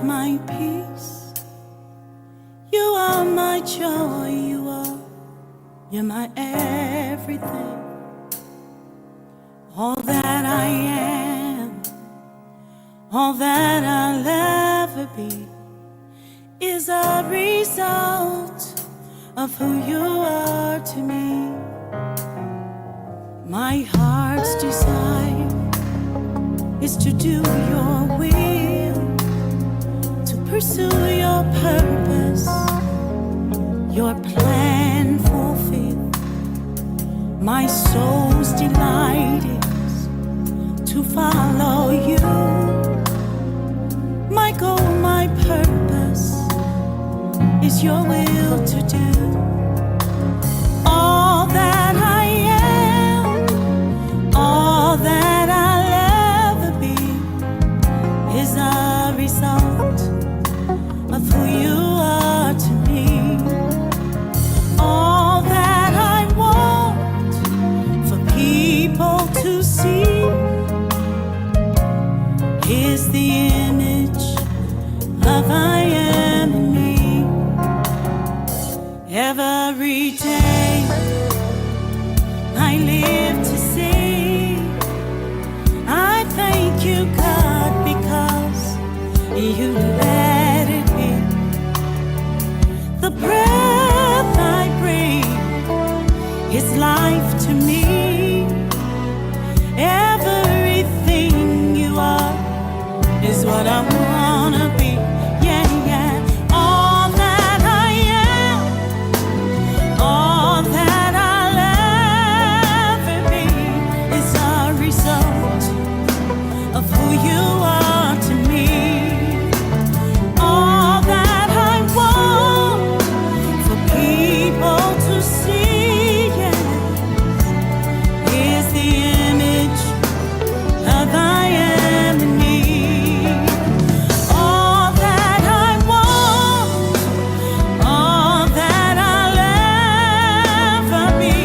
my peace. You are my joy, you're my everything. All that I am, all that I'll ever be is a result of who you are to me. My heart's desire is to do your will, to pursue your purpose, your plan fulfilled. My soul's delight is to follow you. My goal, my purpose is your will to do. All that I am, all that I'll ever be is a result of who you are to me. All that I want for people to see is the image of I am in me. Every day I live to see. I thank you, God, because you let it be. The breath I breathe is life to me. Everything you are is what I wanna be. Yeah, yeah. All that I am, all that I'll ever be is a result of who you are to me. All that I want for people to see, yes, is the image of I am in me. All that I want, all that I'll ever be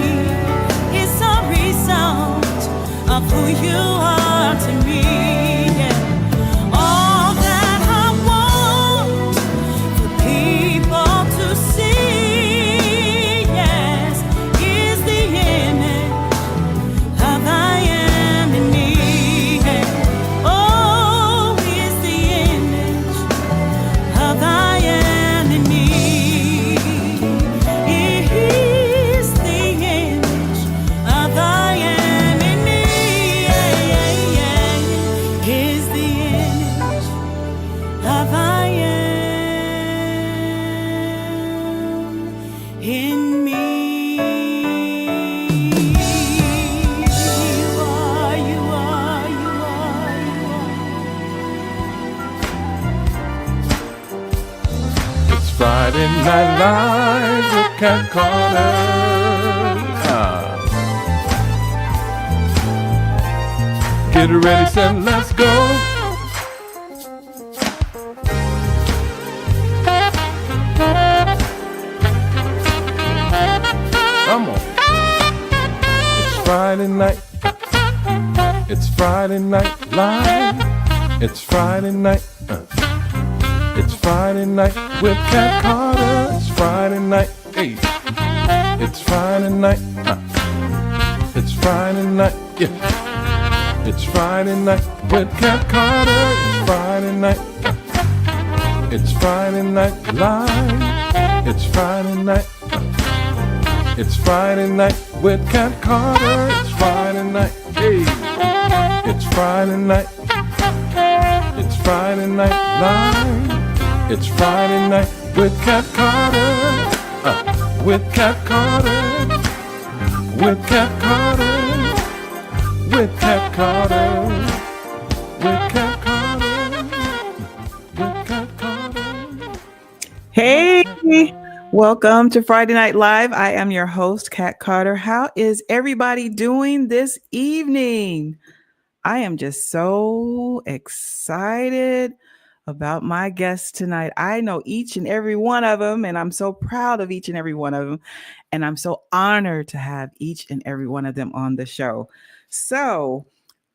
is a result of who you are to me. Yeah. All that I want for people to see, yes, is the image of I am in me. Yeah. Oh, is the image of I am in me. Is the image of I am in me. Yeah, yeah, yeah. Is the image of I am in me. You are, you are, you are, you are. It's Friday Night Live with Cat Carter. Get ready, set, let's go. Come on. It's Friday night. It's Friday Night Live. It's Friday night. It's Friday night with Cat Carter. It's Friday night. Hey. It's Friday night. It's Friday night. Yeah. It's Friday night with Cat Carter. It's Friday night. It's Friday Night Live. It's Friday night. It's Friday night with Cat Carter. It's Friday night. Hey. It's Friday night. It's Friday Night Live. It's Friday night with Cat Carter. With Cat Carter. With Cat Carter. With Cat Carter. With Cat Carter. With Cat Carter. Hey, welcome to Friday Night Live. I am your host, Kat Carter. How is everybody doing this evening? I am just so excited about my guests tonight. I know each and every one of them, and I'm so proud of each and every one of them. And I'm so honored to have each and every one of them on the show. So,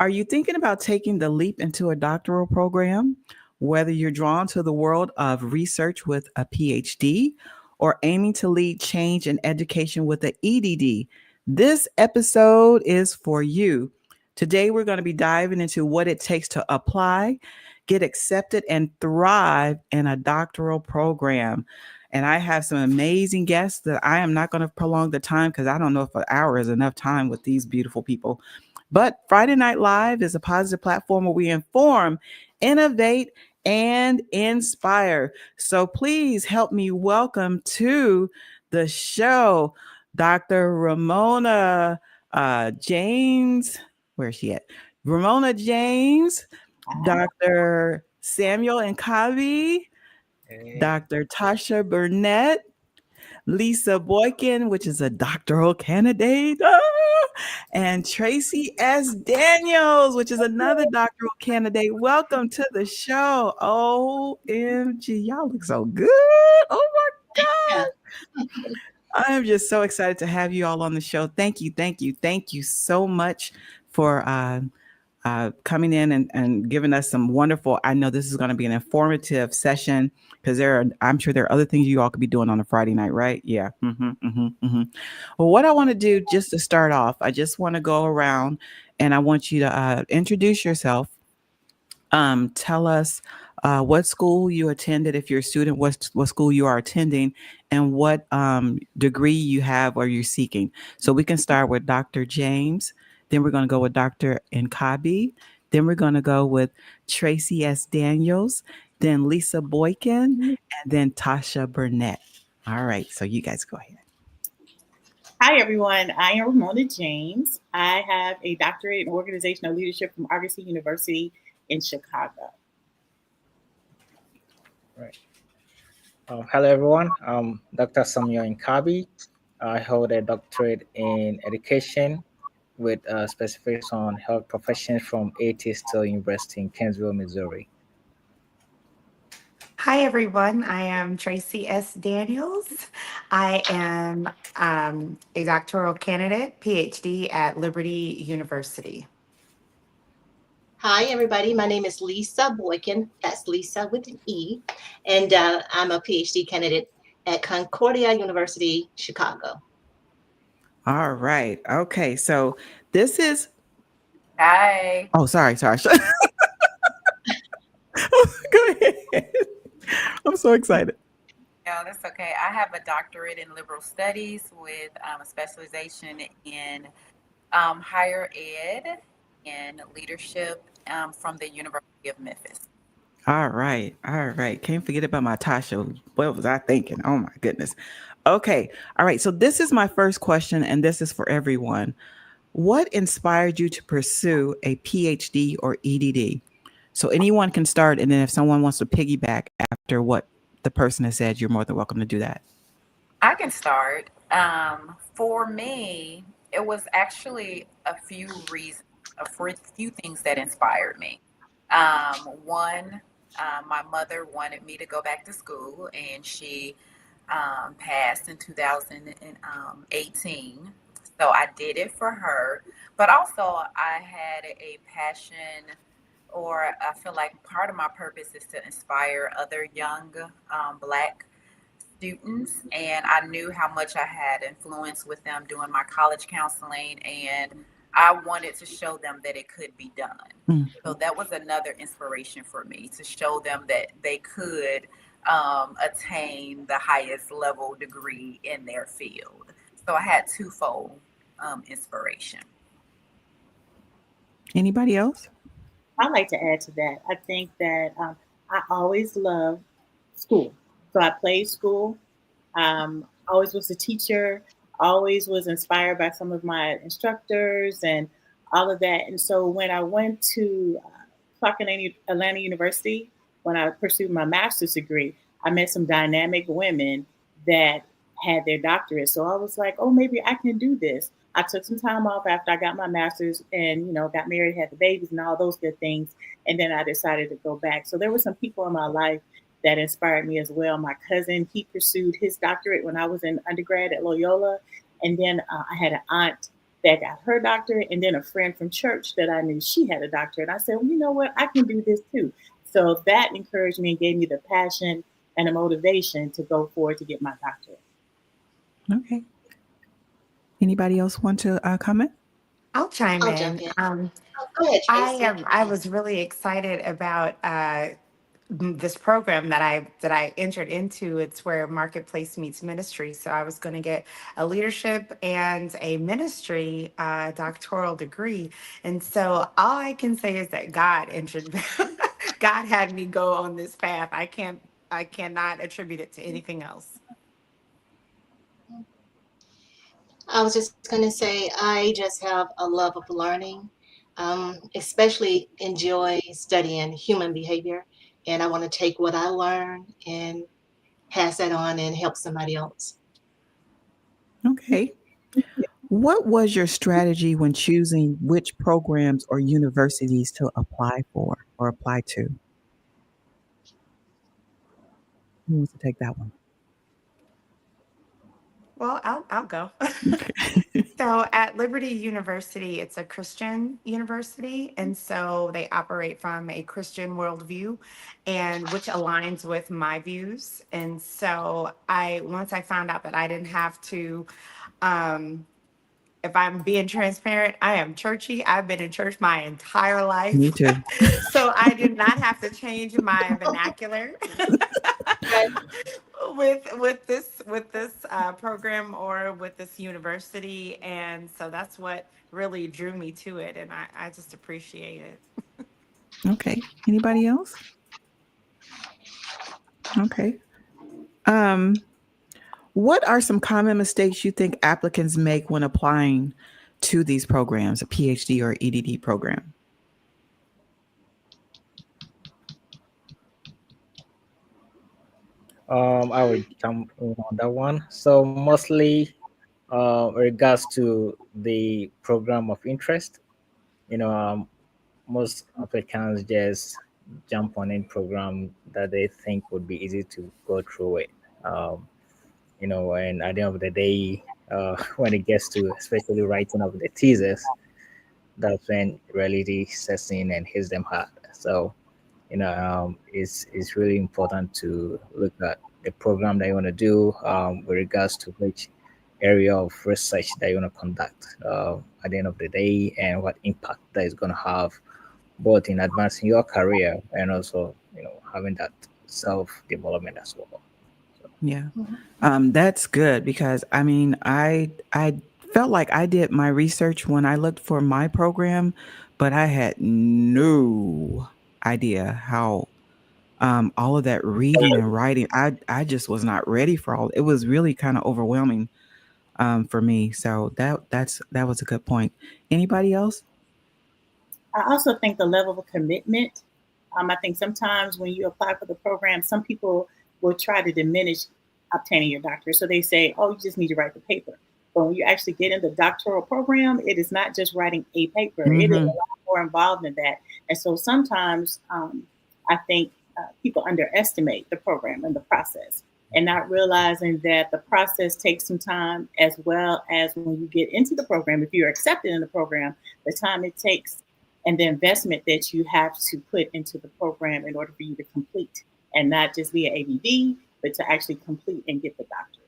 are you thinking about taking the leap into a doctoral program? Whether you're drawn to the world of research with a PhD or aiming to lead change in education with an EdD, this episode is for you. Today, we're going to be diving into what it takes to apply, get accepted, and thrive in a doctoral program. And I have some amazing guests that I am not going to prolong the time because I don't know if an hour is enough time with these beautiful people. But Friday Night Live is a positive platform where we inform, innovate, and inspire. So please help me welcome to the show Dr. Ramona James. Where's she at? Ramona James, Dr. Samuel Nkabi, Hey, Dr. Tasha Burnett, Lisa Boykin, which is a doctoral candidate, and Tracy S. Daniels, which is another doctoral candidate. Welcome to the show. OMG, y'all look so good. Oh my Yeah. God. I am just so excited to have you all on the show. Thank you so much for coming in and giving us some wonderful. I know this is going to be an informative session because I'm sure there are other things you all could be doing on a Friday night, right? Yeah. Well, what I want to do just to start off, I just want to go around and I want you to introduce yourself. Tell us what school you attended, if you're a student, what school you are attending, and what degree you have or you're seeking. So we can start with Dr. James, then we're going to go with Dr. Nkabi, then we're going to go with Tracy S. Daniels, then Lisa Boykin, and then Tasha Burnett. All right, so you guys go ahead. Hi, everyone. I am Ramona James. I have a doctorate in organizational leadership from Argosy University in Chicago. right. Hello, everyone. I'm Dr. Samuel Nkabi. I hold a doctorate in education with specifics on health professions from A.T. Still University in Kingsville, Missouri. Hi, everyone. I am Tracy S. Daniels. I am a doctoral candidate, PhD at Liberty University. Hi, everybody. My name is Lisa Boykin. That's Lisa with an E. And I'm a PhD candidate at Concordia University, Chicago. All right. Okay. So this is. Hi. Oh, sorry. Go ahead. I'm so excited. No, that's okay. I have a doctorate in liberal studies with a specialization in higher ed and leadership from the University of Memphis. All right. Can't forget about my Tasha. What was I thinking? Oh my goodness. Okay. All right. So this is my first question, and this is for everyone. What inspired you to pursue a PhD or EdD? So anyone can start, and then if someone wants to piggyback after what the person has said, you're more than welcome to do that. I can start. For me, it was actually a few reasons, for a few things that inspired me. One, my mother wanted me to go back to school, and she passed in 2018. So I did it for her. But also, I had a passion, or I feel like part of my purpose is to inspire other young Black students. And I knew how much I had influence with them doing my college counseling. And I wanted to show them that it could be done. So that was another inspiration for me, to show them that they could attain the highest level degree in their field. So I had twofold inspiration. Anybody else? I'd like to add to that. I think that I always loved school. So I played school, always was a teacher, always was inspired by some of my instructors and all of that. And so when I went to Clark Atlanta University, when I pursued my master's degree, I met some dynamic women that had their doctorate. So I was like, oh, maybe I can do this. I took some time off after I got my master's and, got married, had the babies and all those good things. And then I decided to go back. So there were some people in my life that inspired me as well. My cousin, he pursued his doctorate when I was in undergrad at Loyola. And then I had an aunt that got her doctorate. And then a friend from church that I knew, she had a doctorate. I said, well, you know what? I can do this too. So that encouraged me and gave me the passion and the motivation to go forward to get my doctorate. Okay. Anybody else want to comment? I'll chime I'll jump in. in. Oh, go ahead, Tracy. I was really excited about this program that I entered into. It's where marketplace meets ministry. So I was going to get a leadership and a ministry doctoral degree. And so all I can say is that God entered. God had me go on this path. I cannot attribute it to anything else. I was just going to say, I just have a love of learning, especially enjoy studying human behavior. And I want to take what I learn and pass that on and help somebody else. Okay. What was your strategy when choosing which programs or universities to apply for or apply to? Who wants to take that one? Well, I'll go. Okay. So at Liberty University, it's a Christian university, and so they operate from a Christian worldview, and which aligns with my views. And so once I found out that I didn't have to, um, if I'm being transparent, I am churchy. I've been in church my entire Me life, too. so I did not have to change my vernacular. Right. With this program or with this university, and so that's what really drew me to it, and I just appreciate it. Okay. Anybody else? Okay. Um, what are some common mistakes you think applicants make when applying to these programs, a PhD or EdD program? I would jump in on that one. So mostly, regards to the program of interest, you know, most applicants just jump on any program that they think would be easy to go through it. Um, and at the end of the day, when it gets to especially writing of the thesis, that's when reality sets in and hits them hard. So, it's really important to look at the program that you want to do, with regards to which area of research that you want to conduct, at the end of the day, and what impact that is going to have both in advancing your career and also, having that self development as well. Yeah. That's good because I mean, I felt like I did my research when I looked for my program, but I had no idea how all of that reading and writing. I just was not ready for all. It was really kind of overwhelming for me. So that was a good point. Anybody else? I also think the level of commitment. I think sometimes when you apply for the program, some people will try to diminish obtaining your doctorate. So they say, oh, you just need to write the paper. But when you actually get in the doctoral program, it is not just writing a paper, it is a Mm-hmm. lot more involved than that. And so sometimes I think people underestimate the program and the process and not realizing that the process takes some time as well as when you get into the program, if you're accepted in the program, the time it takes and the investment that you have to put into the program in order for you to complete and not just be an ABD, but to actually complete and get the doctorate.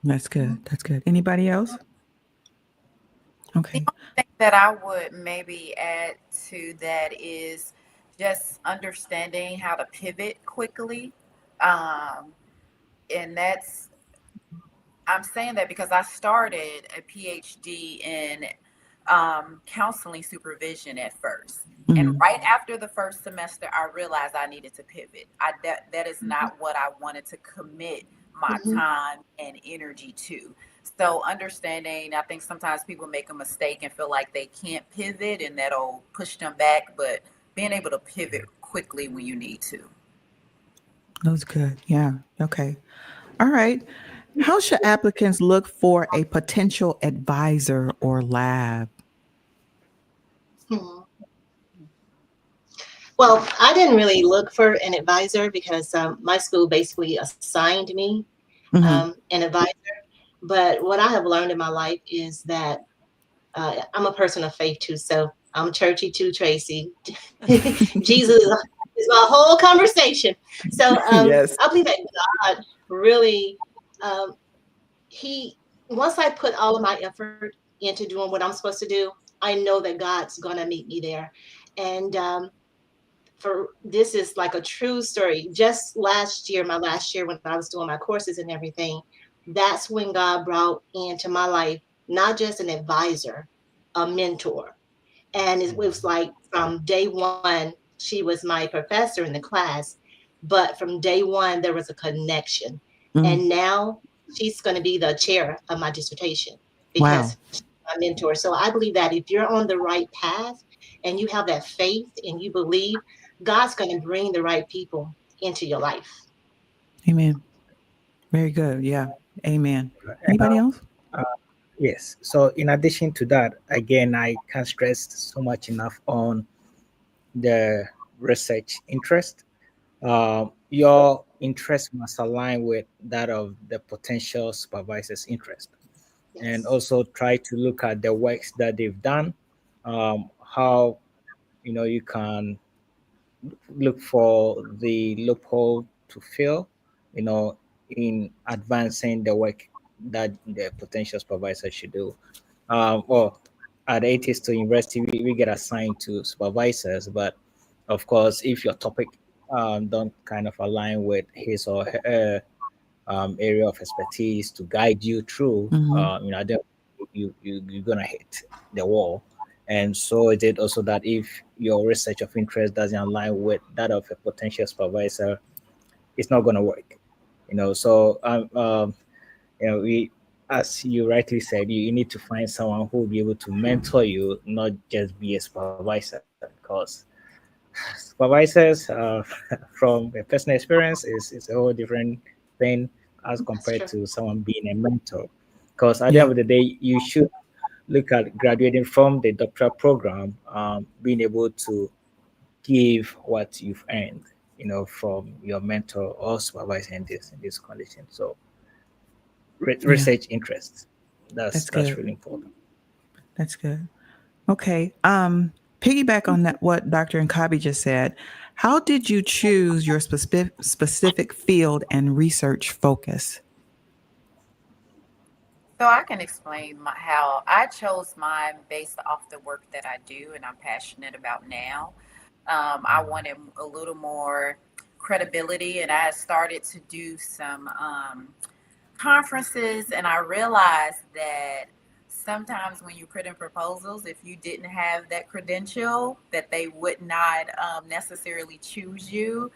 That's good. That's good. Anybody else? The Okay. only thing that I would maybe add to that is just understanding how to pivot quickly. Um, and I'm saying that because I started a PhD in counseling supervision at first. And Mhm. right after the first semester, I realized I needed to pivot. That is not what I wanted to commit my Mhm. time and energy to. So understanding, I think sometimes people make a mistake and feel like they can't pivot and that'll push them back, but being able to pivot quickly when you need to. That was good. Yeah. Okay. All right. How should applicants look for a potential advisor or lab? Hmm. Well, I didn't really look for an advisor because my school basically assigned me Hmm. an advisor. But what I have learned in my life is that I'm a person of faith too. So I'm churchy too, Tracy. Jesus It's a whole conversation. So Yes. I believe that God really, um, He, once I put all of my effort into doing what I'm supposed to do, I know that God's going to meet me there. And for this is like a true story. Just last year, my last year when I was doing my courses and everything, that's when God brought into my life not just an advisor, a mentor. And it was like from day one, she was my professor in the class, but from day one, there was a connection. Mm. And now she's going to be the chair of my dissertation Wow. because she's my mentor. So I believe that if you're on the right path and you have that faith and you believe, God's going to bring the right people into your life. Amen. Very good. Yeah. Amen. And, Anybody else? uh, yes. So in addition to that, again, I can't stress so much enough on the research interest. Your interest must align with that of the potential supervisor's interest, and Yes. also try to look at the works that they've done, how you can look for the loophole to fill, in advancing the work that the potential supervisor should do. Well, at ATS to university, we get assigned to supervisors, but of course, if your topic don't kind of align with his or her area of expertise to guide you through, Mm-hmm. I don't, you're gonna hit the wall. And so it did also that if your research of interest doesn't align with that of a potential supervisor, it's not gonna work. So we, as you rightly said, you need to find someone who will be able to mentor you, not just be a supervisor, because supervisors, from a personal experience, is a whole different thing as That's compared true. to someone being a mentor. Because at the Yeah. end of the day, you should look at graduating from the doctoral program, being able to give what you've earned, from your mentor or supervisor in this condition. So Yeah. research interests, that's That's that's good. really important. That's good. Okay. Piggyback on that, what Dr. Nkabi just said. How did you choose your specific field and research focus? So I can explain how I chose mine based off the work that I do and I'm passionate about now. I wanted a little more credibility, and I started to do some conferences, and I realized that sometimes when you put in proposals, if you didn't have that credential, that they would not necessarily choose you.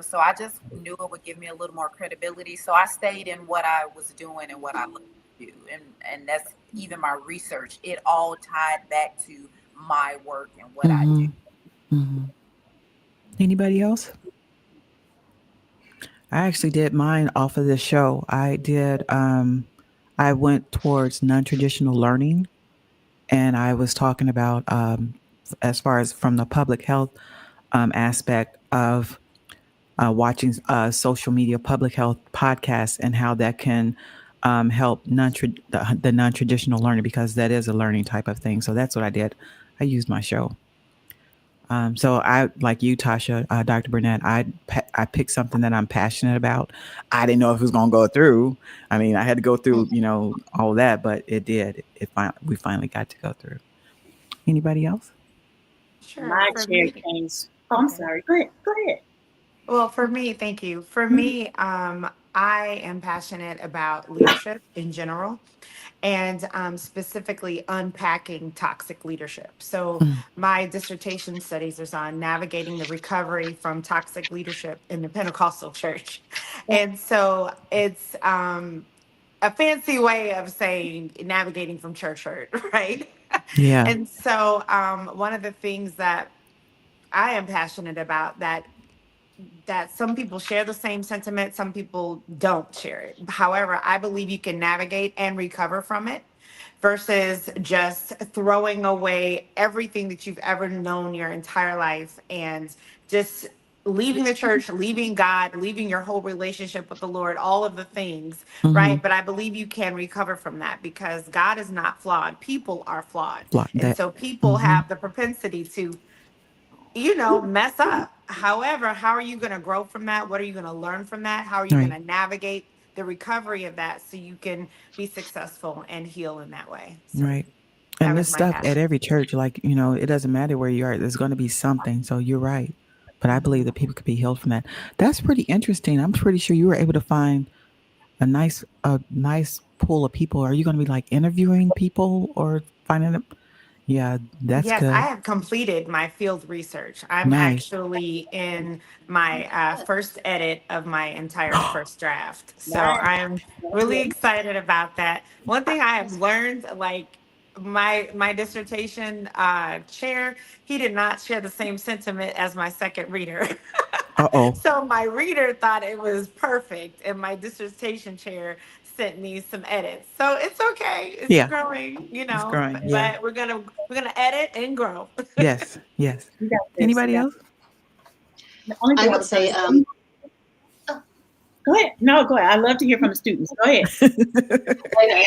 So I just knew it would give me a little more credibility. So I stayed in what I was doing and what I love to do, and that's even my research. It all tied back to my work and what I do. Mm-hmm. Mm-hmm. Anybody else? I actually did mine off of this show. I went towards non-traditional learning, and I was talking about, as far as from the public health aspect of watching social media public health podcasts and how that can help the non-traditional learner, because that is a learning type of thing. So that's what I did. I used my show. So I, like you, Tasha, Dr. Burnett, I picked something that I'm passionate about. I didn't know if it was going to go through. I mean, I had to go through, all that, but it did. We finally got to go through. Anybody else? Sure. My For chair me, came. Oh, I'm okay. sorry. Go ahead. Go ahead. Well, for me, thank you. For Mhm. me, I am passionate about leadership in general, and specifically unpacking toxic leadership. So, Mm, my dissertation studies is on navigating the recovery from toxic leadership in the Pentecostal church. And so, it's a fancy way of saying navigating from church hurt, right? yeah. And so, one of the things that I am passionate about that some people share the same sentiment, some people don't share it. However, I believe you can navigate and recover from it versus just throwing away everything that you've ever known your entire life and just leaving the church, leaving God, leaving your whole relationship with the Lord, all of the things, Mm-hmm. right? But I believe you can recover from that because God is not flawed. People are flawed. Block And that. so people Mm-hmm. have the propensity to mess up. However, how are you going to grow from that? What are you going to learn from that? How are you going Right. to navigate the recovery of that so you can be successful and heal in that way? So Right. that And was this my stuff at passion. every church, like, it doesn't matter where you are, there's going to be something. So you're right. But I believe Mhm. that people could be healed from that. That's pretty interesting. I'm pretty sure you were able to find a nice pool of people. Are you going to be like interviewing people or finding them? Yeah, that's Yes, I good. have completed my field research. I'm Nice. actually in my first edit of my entire first draft. So Nice. I'm really excited about that. One thing I have learned, like my dissertation chair, he did not share the same sentiment as my second reader. Uh-oh. So my reader thought it was perfect, and my dissertation chair sent me some edits. So it's okay. It's Yeah, growing, it's growing. Yeah. but we're gonna edit and grow. Yes. Yes. You got this. You Anybody got else? the only I thing I would was going to say, say. Go ahead. No, go ahead. I love to hear from the students. Go ahead. okay,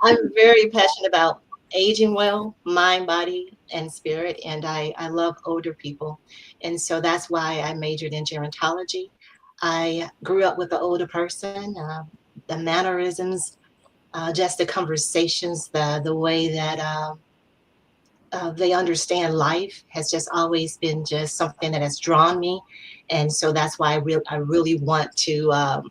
I'm very passionate about aging well, mind, body, and spirit, and I love older people. And so that's why I majored in gerontology. I grew up with an older person, the mannerisms, just the conversations, the way that they understand life has just always been just something that has drawn me. And so that's why I really want to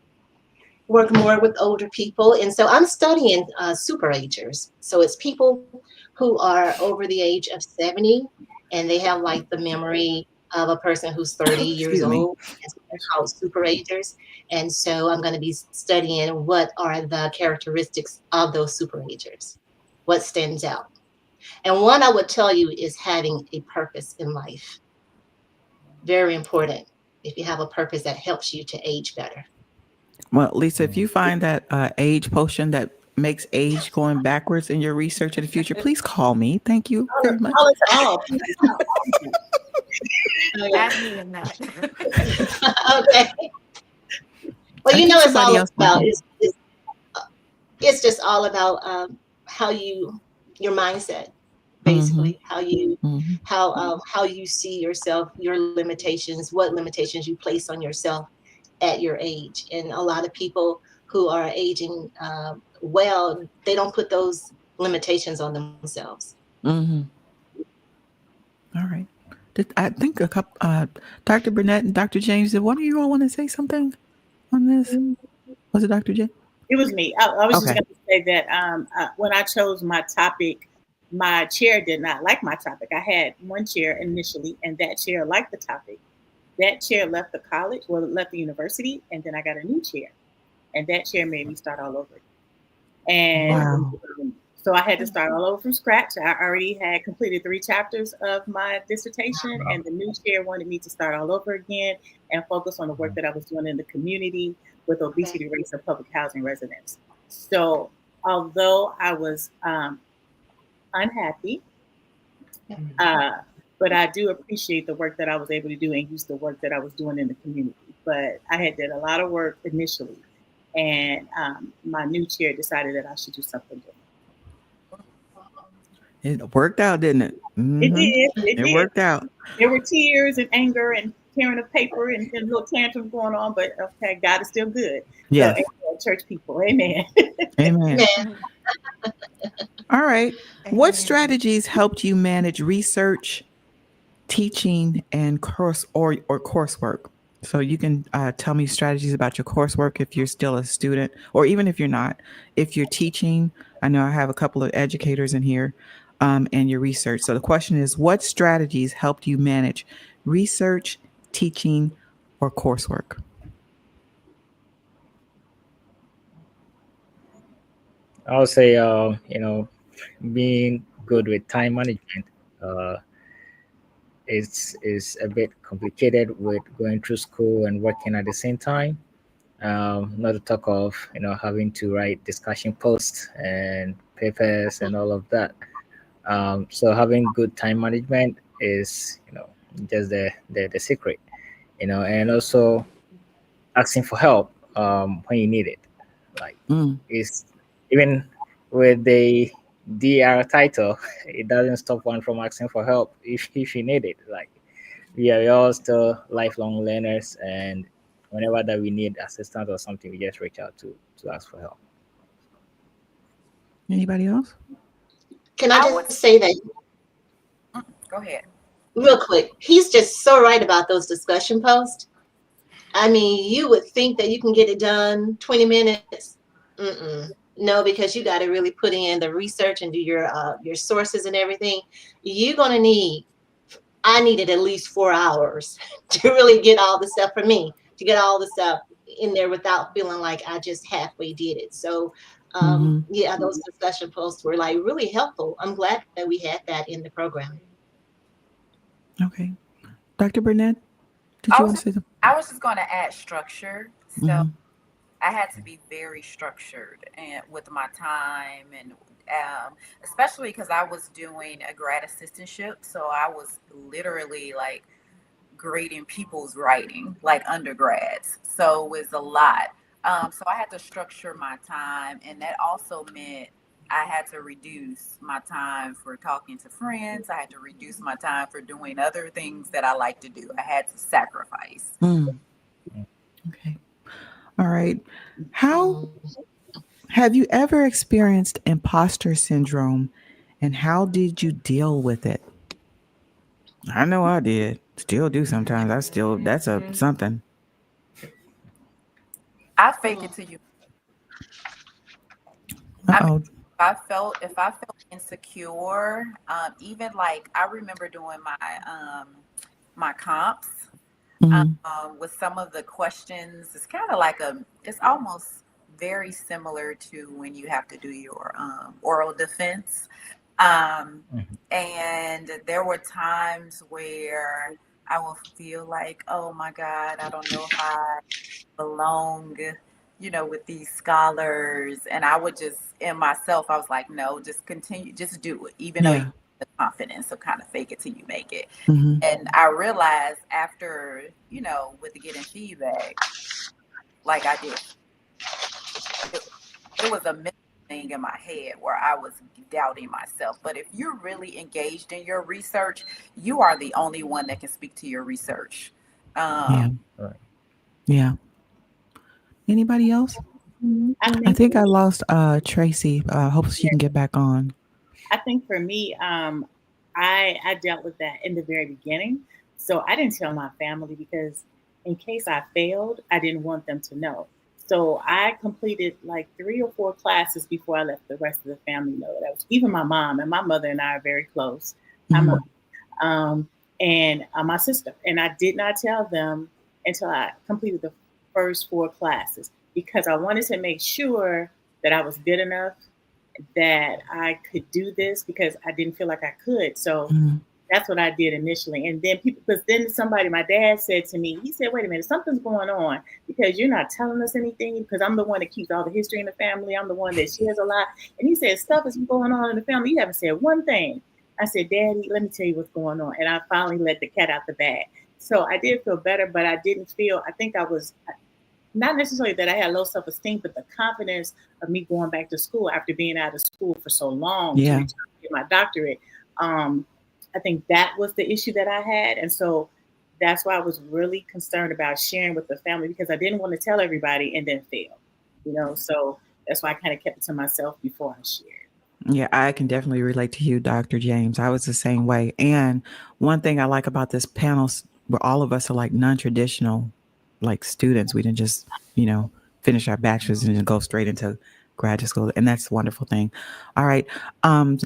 work more with older people. And so I'm studying super agers. So it's people who are over the age of 70 and they have like the memory of a person who's 30 years Excuse me. old. And so they're called super agers. And so I'm going to be studying what are the characteristics of those super agers, what stands out. And one I would tell you is having a purpose in life. Very important if you have a purpose that helps you to age better. Well, Lisa, if you find that age potion that makes age going backwards in your research in the future, please call me. Thank you very Call much. us all. Please call all. Okay. Add me in that. Okay. Well, I you think know, it's somebody all else might about be. it's just all about how your mindset, Mm-hmm. basically Mm-hmm. how you see yourself, your limitations, what limitations you place on yourself at your age. And a lot of people who are aging well, they don't put those limitations on themselves. Mm-hmm. All right. I think a couple, Dr. Burnett and Dr. James, did one of you all want to say something on this? Was it Dr. J? It was me. I was just Okay. going to say that when I chose my topic, my chair did not like my topic. I had one chair initially, and that chair liked the topic. That chair left the college, well, it left the university, and then I got a new chair, and that chair made me start all over. And Wow. so I had to start all over from scratch. I already had completed 3 chapters of my dissertation, and the new chair wanted me to start all over again and focus on the work that I was doing in the community with Okay. obesity rates and public housing residents. So, although I was unhappy, uh, but I do appreciate the work that I was able to do and use the work that I was doing in the community. But I had did a lot of work initially, and my new chair decided that I should do something different. It worked out, didn't it? It Mm-hmm. did. It It did. worked out. There were tears and anger and tearing of paper and little tantrums going on, but okay, God is still good. So, Yes. amen, church people, amen. Amen. Yeah. All right. What Amen. strategies helped you manage research, teaching, and coursework? So you can tell me strategies about your coursework if you're still a student, or even if you're not. If you're teaching, I know I have a couple of educators in here, and your research. So the question is, what strategies helped you manage research, teaching, or coursework? I would say, being good with time management. Uh, is a bit complicated with going through school and working at the same time. Not to talk of having to write discussion posts and papers and all of that. So having good time management is just the secret. And also asking for help when you need it. Like Mm, is even with the DR title, it doesn't stop one from asking for help if you need it. Like Yeah, we're all still lifelong learners, and whenever that we need assistance or something, we just reach out to ask for help. Anybody else? Can I I just would say that go ahead. real quick? He's just so right about those discussion posts. I mean, you would think that you can get it done 20 minutes. Mm-mm. No, because you got to really put in the research and do your sources and everything. You're gonna need. I needed at least 4 hours to really get all the stuff for me to get all the stuff in there without feeling like I just halfway did it. So, Mm-hmm. yeah, those discussion posts were like really helpful. I'm glad that we had that in the program. Okay. Dr. Burnett, did I you was want to just say something? I was just going to add structure. So Mm-hmm. I had to be very structured and with my time and especially because I was doing a grad assistantship, so I was literally like grading people's writing, like undergrads. So it was a lot. So I had to structure my time, and that also meant I had to reduce my time for talking to friends. I had to reduce my time for doing other things that I like to do. I had to sacrifice. Mm. Okay. All right. How Mm. have you ever experienced imposter syndrome and how did you deal with it? I know I did. Still do sometimes. That's a something. I fake it till you. I mean, Uh-oh. if I felt insecure, even like I remember doing my comps Mm-hmm. with some of the questions. It's kind of like it's almost very similar to when you have to do your oral defense. Um, Mhm. and there were times where I will feel like, oh my God, I don't know if I belong, with these scholars. And I would just, in myself, I was like, no, just continue, just do it, even though you Yeah. have the confidence. So kind of fake it till you make it. Mm-hmm. And I realized after, with the getting feedback, like I did, it, it was a mental thing in my head where I was doubting myself. But if you're really engaged in your research, you are the only one that can speak to your research. Yeah. Um, Right. Yeah. Anybody else? I I think think I lost Tracy. Hope she yeah, can get back on. I think for me, I dealt with that in the very beginning. So I didn't tell my family because in case I failed, I didn't want them to know. So I completed like 3 or 4 classes before I let the rest of the family know. That was even my mom and my mother and I are very close. I'm Mm-hmm. um, and my sister. And I did not tell them until I completed the first 4 classes because I wanted to make sure that I was good enough that I could do this because I didn't feel like I could. So Mm-hmm. that's what I did initially. And then people, because then somebody, my dad said to me, he said, wait a minute, something's going on because you're not telling us anything because I'm the one that keeps all the history in the family. I'm the one that shares a lot. And he said, stuff is going on in the family. You haven't said one thing. I said, Daddy, let me tell you what's going on. And I finally let the cat out the bag. So I did feel better, but I didn't feel, I think I was not necessarily that I had low self esteem, but the confidence of me going back to school after being out of school for so long to Yeah. return to get my doctorate. Um, I think that was the issue that I had. And so that's why I was really concerned about sharing with the family because I didn't want to tell everybody and then fail. So that's why I kind of kept it to myself before I shared. Yeah, I can definitely relate to you, Dr. James. I was the same way. And one thing I like about this panel, where all of us are like non-traditional, like students. We didn't just, finish our bachelor's and then go straight into graduate school. And that's a wonderful thing. All right.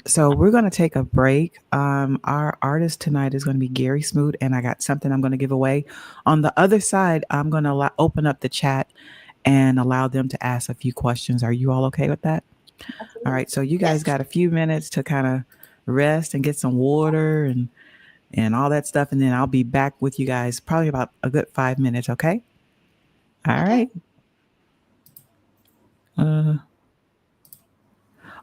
So we're going to take a break. Our artist tonight is going to be Gary Smoot, and I got something I'm going to give away. On the other side, I'm going to open up the chat and allow them to ask a few questions. Are you all okay with that? All Absolutely. right, so you guys Yes. got a few minutes to kind of rest and get some water and all that stuff, and then I'll be back with you guys probably about a good 5 minutes. Okay. All Okay. right. Uh,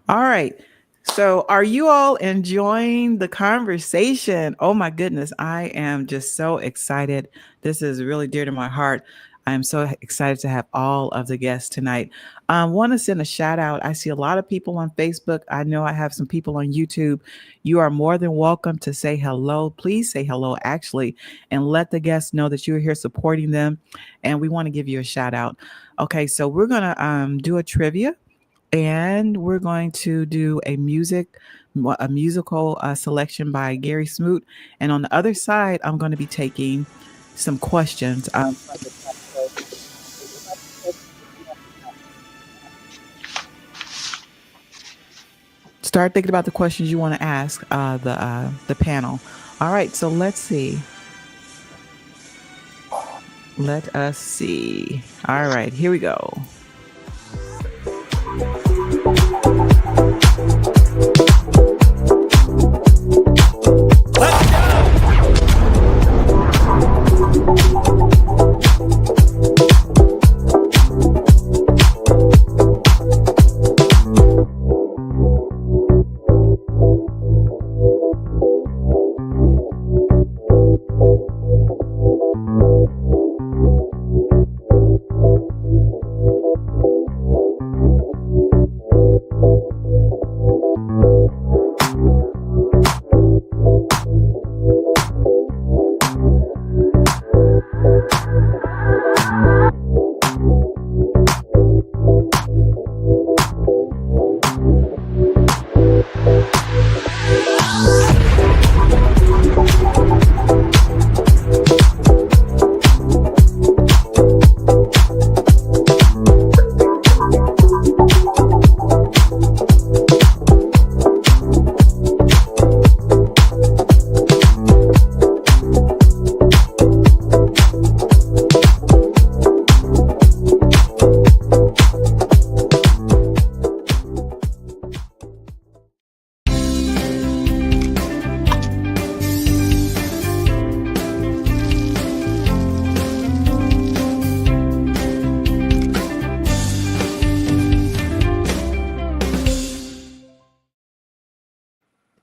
all right. So, are you all enjoying the conversation? Oh my goodness, I am just so excited. This is really dear to my heart. I am so excited to have all of the guests tonight. I want to send a shout out. I see a lot of people on Facebook. I know I have some people on YouTube. You are more than welcome to say hello. Please say hello, actually, and let the guests know that you're here supporting them. And we want to give you a shout out. Okay, so we're going to do a trivia, and we're going to do a musical selection by Gary Smoot. And on the other side, I'm going to be taking some questions. Start thinking about the questions you want to ask the panel. All right, so let's see. Let us see. All right, here we go.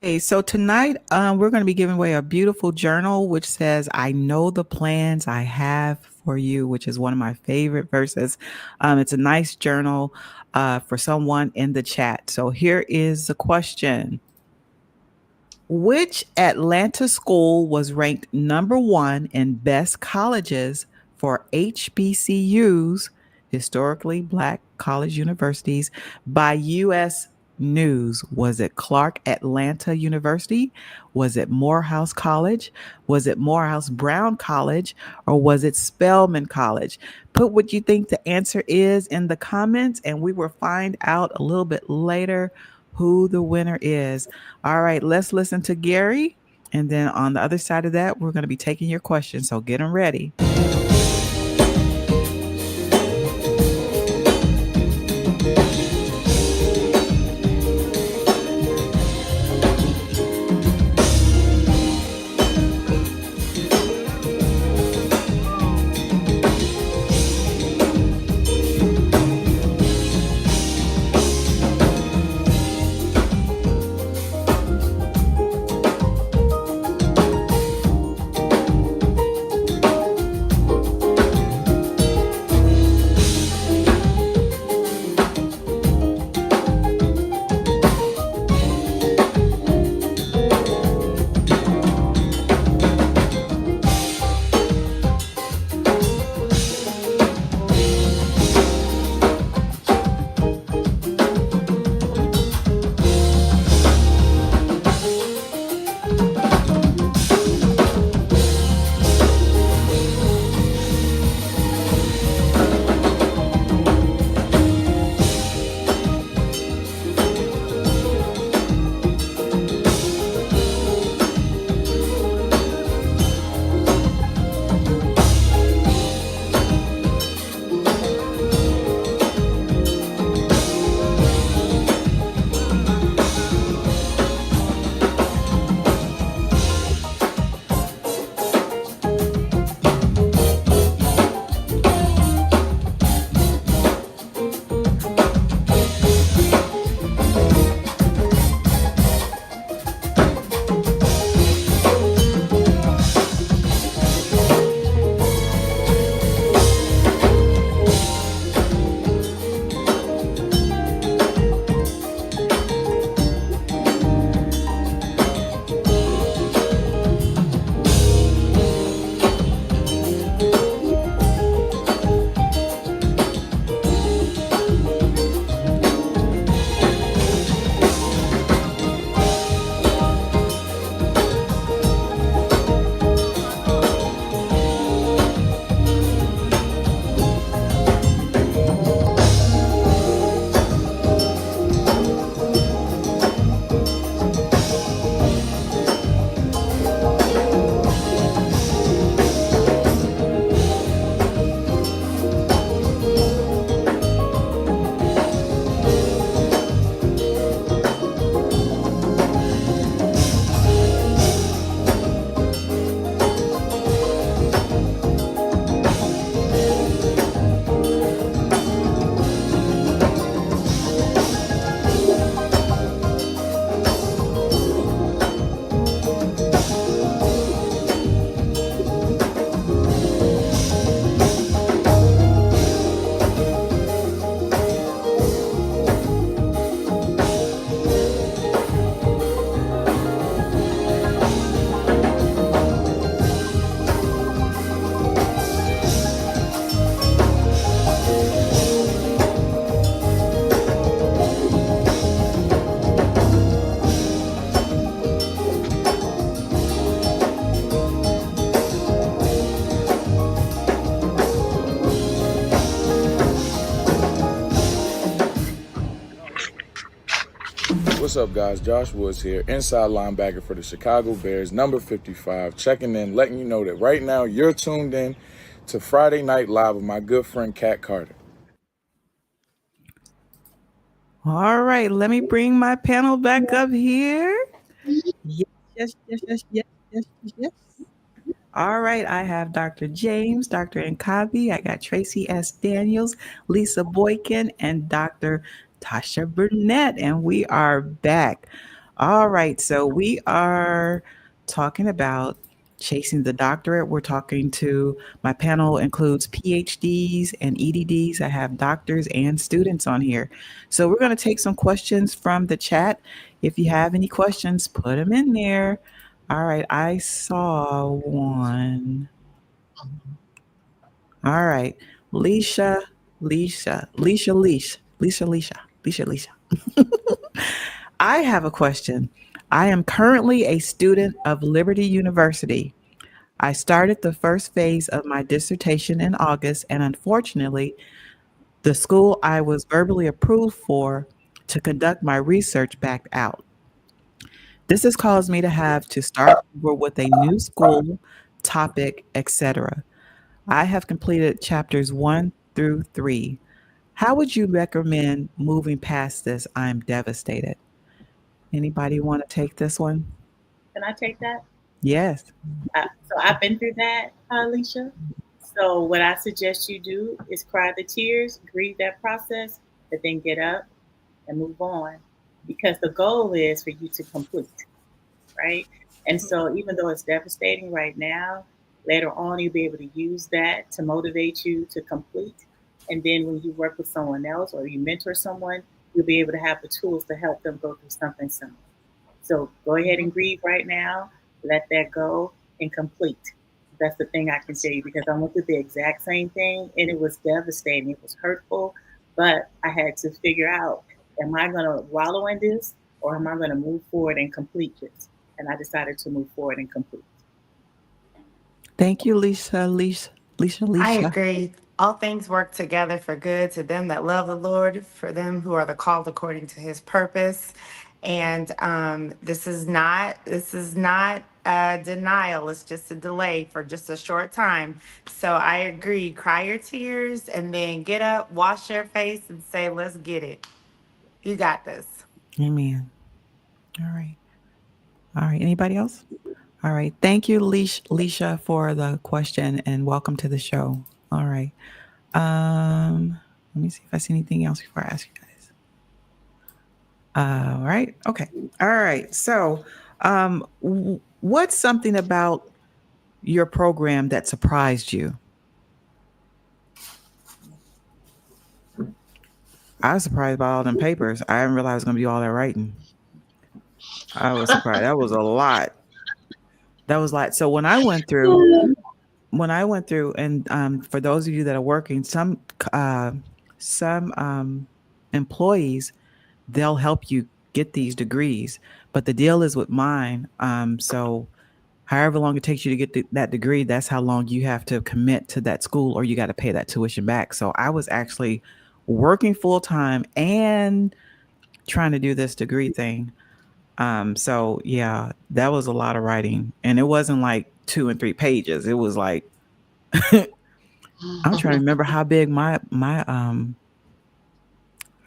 Okay, so tonight we're going to be giving away a beautiful journal which says, "I know the plans I have for you," which is one of my favorite verses. It's a nice journal for someone in the chat. So here is the question. Which Atlanta school was ranked #1 in best colleges for HBCUs, historically black college universities, by U.S. News? Was it Clark Atlanta University? Was it Morehouse College? Was it Morehouse Brown College? Or was it Spelman College? Put what you think the answer is in the comments, and we will find out a little bit later who the winner is. All right, let's listen to Gary. And then on the other side of that, we're going to be taking your questions. So get them ready. up, guys? Josh Woods here, inside linebacker for the Chicago Bears, number 55, checking in, letting you know that right now you're tuned in to Friday Night Live with my good friend Kat Carter. All right, let me bring my panel back up here. Yes, yes, yes, yes, yes, yes, yes, yes. All right, I have Dr. James, Dr. Nkabi, I got Tracy S. Daniels, Lisa Boykin, and Dr. Tasha Burnett, and we are back. All right, so we are talking about chasing the doctorate. We're talking to my panel includes PhDs and EdDs. I have doctors and students on here. So we're going to take some questions from the chat. If you have any questions, put them in there. All right, I saw one. All right, Leisha, Leisha, Leisha, Leisha, Leisha, Leisha, Leisha, Leisha. I have a question. I am currently a student of Liberty University. I started the first phase of my dissertation in August, and unfortunately, the school I was verbally approved for to conduct my research backed out. This has caused me to have to start over with a new school, topic, etc. I have completed chapters 1 through 3. How would you recommend moving past this? I'm devastated. Anybody want to take this one? Can I take that? Yes. So I've been through that, Alicia. So what I suggest you do is cry the tears, grieve that process, but then get up and move on, because the goal is for you to complete, right? And so even though it's devastating right now, later on you'll be able to use that to motivate you to complete. And then when you work with someone else or you mentor someone, you'll be able to have the tools to help them go through something similar. So go ahead and grieve right now, let that go, and complete. That's the thing I can tell you, because I went through the exact same thing and it was devastating. It was hurtful, but I had to figure out, am I going to wallow in this, or am I going to move forward and complete this? And I decided to move forward and complete. Thank you, Lisa, Lisa, Lisa, I Lisa. agree. All things work together for good to them that love the Lord, for them who are the called according to His purpose. And this is not denial. It's just a delay for just a short time. So I agree. Cry your tears and then get up, wash your face, and say, "Let's get it. You got this." Amen. All right. All right. Anybody else? All right. Thank you, Leisha, for the question and welcome to the show. All right. Let me see if I see anything else before I ask you guys. All right. Okay. All right. So, what's something about your program that surprised you? I was surprised about all them papers. I didn't realize it was going to be all that writing. I was surprised. That was a lot. That was like, so when I went through, and for those of you that are working, some employees, they'll help you get these degrees. But the deal is with mine. So however long it takes you to get that degree, that's how long you have to commit to that school, or you got to pay that tuition back. So I was actually working full time and trying to do this degree thing. So yeah, that was a lot of writing, and it wasn't like 2 and 3 pages. It was like I'm trying to remember how big my.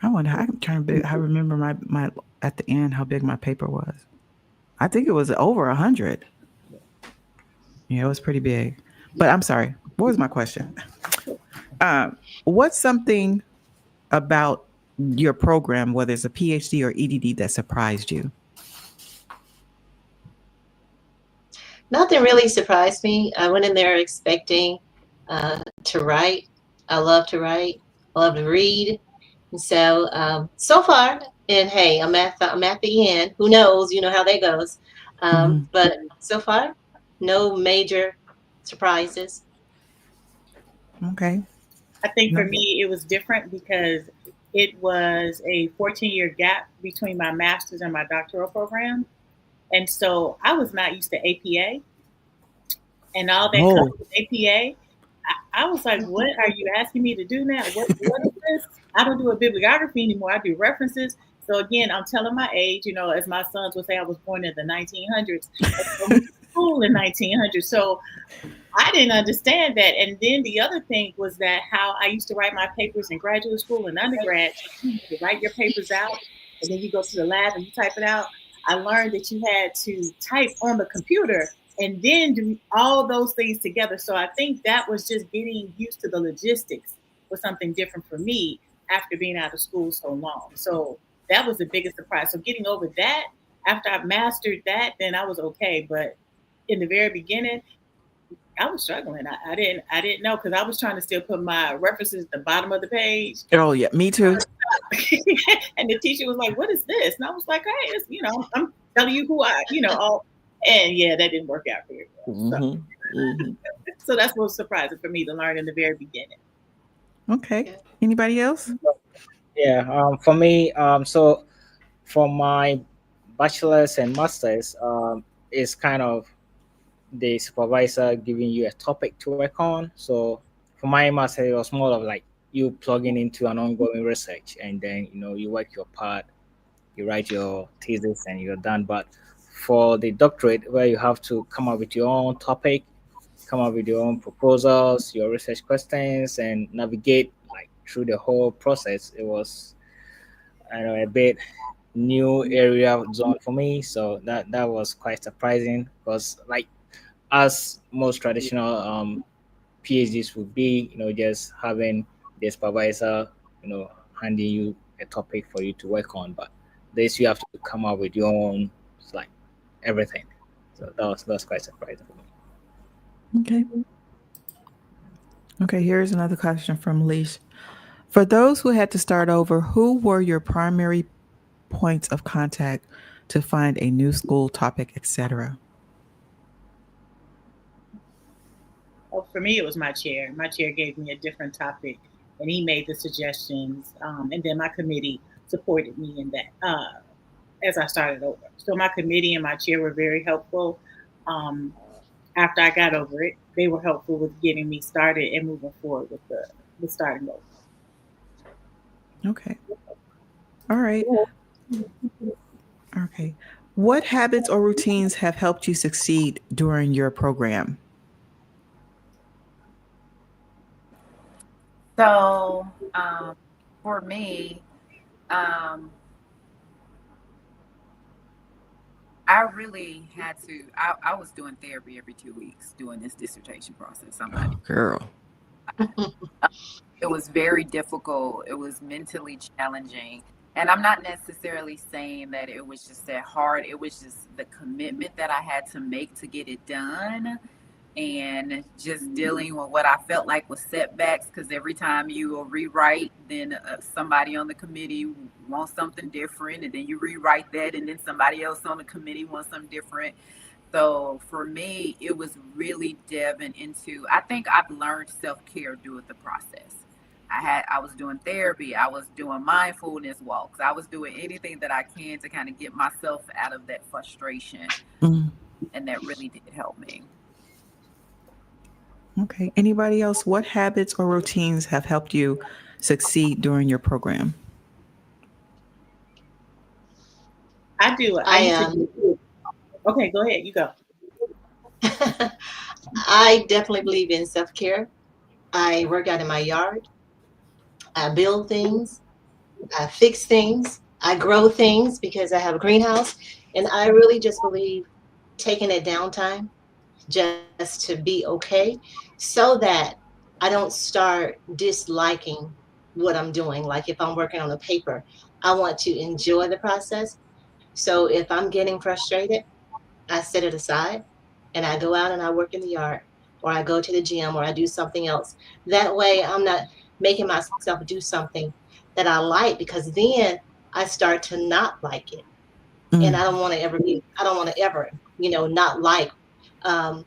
I wonder. I'm trying to I remember my at the end how big my paper was. I think it was over 100. Yeah, it was pretty big. But I'm sorry. What was my question? What's something about your program, whether it's a PhD or EdD, that surprised you? Nothing really surprised me. I went in there expecting to write. I love to write. I love to read. And so far, and hey, I'm at the end. Who knows? You know how that goes. Mhm. But so far, no major surprises. Okay. I think for No. me, it was different because it was a 14-year gap between my master's and my doctoral program. And so I was not used to APA and all that comes Oh. with APA. I was like, what are you asking me to do now? What is this? I don't do a bibliography anymore. I do references. So again, I'm telling my age. As my sons would say, I was born in the 1900s. And I went to school in 1900. So I didn't understand that. And then the other thing was that how I used to write my papers in graduate school and undergrad. So you used to write your papers out, and then you go to the lab and you type it out. I learned that you had to type on the computer and then do all those things together. So I think that was just getting used to the logistics was something different for me after being out of school so long. So that was the biggest surprise. So getting over that, after I mastered that, then I was okay. But in the very beginning, I was struggling. I didn't know because I was trying to still put my references at the bottom of the page. Oh yeah, me too. And the teacher was like, "What is this?" And I was like, "Hey, I'm telling you who all." And yeah, that didn't work out very well. So, so that's what was surprising for me to learn in the very beginning. Okay. Anybody else? Yeah. For me, so for my bachelor's and master's, it's kind of the supervisor giving you a topic to work on. So for my master, it was more of like you plugging into an ongoing research, and then you work your part, you write your thesis, and you're done. But for the doctorate, where you have to come up with your own topic, come up with your own proposals, your research questions, and navigate like through the whole process, it was a bit new area zone for me. So that was quite surprising because like as most traditional PhDs would be, just having the supervisor, handing you a topic for you to work on. But this you have to come up with your own, it's like everything. So that was quite surprising for me. Okay. Okay, here's another question from Leash. For those who had to start over, who were your primary points of contact to find a new school topic, etc.? Oh, for me, it was my chair. My chair gave me a different topic, and he made the suggestions. And then my committee supported me in that as I started over. So my committee and my chair were very helpful. Um, After I got over it, they were helpful with getting me started and moving forward with starting over. Okay. All right. Okay. What habits or routines have helped you succeed during your program? So for me, um, I really had to. I was doing therapy every 2 weeks doing this dissertation process. I'm not. Oh, girl. It was very difficult. It was mentally challenging. And I'm not necessarily saying that it was just that hard. It was just the commitment that I had to make to get it done and just dealing with what I felt like was setbacks because every time you will rewrite, then somebody on the committee wants something different, and then you rewrite that, and then somebody else on the committee wants something different. So for me, it was really diving into. I think I've learned self-care through the process. I was doing therapy, I was doing mindfulness walks, I was doing anything that I can to kind of get myself out of that frustration, and that really did help me. Okay. Anybody else? What habits or routines have helped you succeed during your program? I do. I used to do. Okay, go ahead. You go. I definitely believe in self-care. I work out in my yard. I build things. I fix things. I grow things because I have a greenhouse. And I really just believe taking a downtime just to be okay so that I don't start disliking what I'm doing. Like if I'm working on a paper, I want to enjoy the process. So if I'm getting frustrated, I set it aside and I go out and I work in the yard or I go to the gym or I do something else. That way I'm not making myself do something that I like because then I start to not like it. And I don't want to ever, not like um,